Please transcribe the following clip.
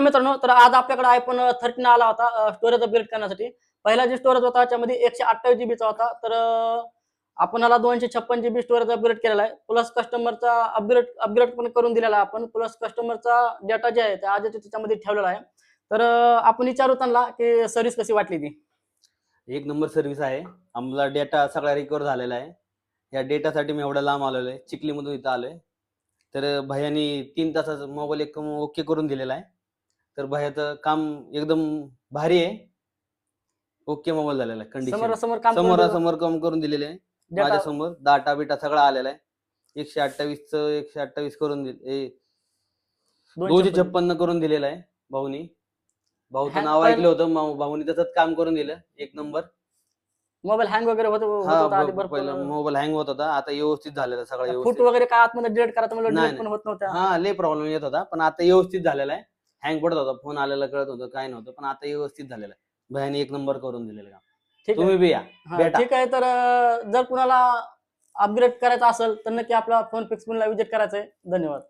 मित्रांनो, तर आज आपल्याकडे iPhone 13 आला होता स्टोरेज अपग्रेड करण्यासाठी. पहिला जो स्टोरेज होता त्याच्यामध्ये 128 जीबीचा होता. तर आपण याला 256 जीबी स्टोरेज अपग्रेड केलेला आहे. प्लस कस्टमरचा अपग्रेड अपग्रेड पण करून दिलेला आहे आपण. प्लस कस्टमरचा डेटा जे आहे ते आजच त्याच्यामध्ये ठेवलेला आहे. तर आपण विचारू त्यांना की सर्व्हिस कशी वाटली ती. एक नंबर सर्व्हिस आहे. आम्हाला डेटा सगळा रिकव्हर झालेला आहे. या डेटासाठी मी एवढा लांब आलेलो आहे. चिखलीमधून इथं आलोय. तर भैयानी 3 तासाचा मोबाईल एकदम ओके करून दिलेला आहे. तर भैयाचं काम एकदम भारी आहे. ओके मोबाईल झालेला आहे कंडिशन. समोरासमोर काम करून समोरासमोर काम करून दिलेले आहे. डेटा माझ्यासमोर डाटा बिटा सगळा आलेला आहे. 128चं 128 करून 256 करून दिलेला आहे भाऊनी. भाऊचं नाव ऐकलं होतं. भाऊनी तसंच काम करून दिलं. एक नंबर. मोबाईल हँग वगैरे होत होता आधी पहिला भरपूर. मोबाईल हँग होत होता. आता व्यवस्थित झालेला सगळा फूट व्यवस्थित. वगैरे काय आतमध्ये डिलीट करायचं म्हणलं नाही, डिलीट पण होत नव्हत्या. हा लय प्रॉब्लेम येत होता. पण आता व्यवस्थित झालेला आहे. हँग पडत होता. फोन आलेला कळत होतं काय नव्हतं. पण आता व्यवस्थित झालेला आहे. भयाने एक नंबर करून दिलेलं काम. ठीक तुम्ही आहे. बी या. भेटा. ठीक आहे. तर जर कुणाला अपग्रेड करायचा असेल तर नक्की आपला फोन फिक्स ला विजिट करायचं आहे. धन्यवाद.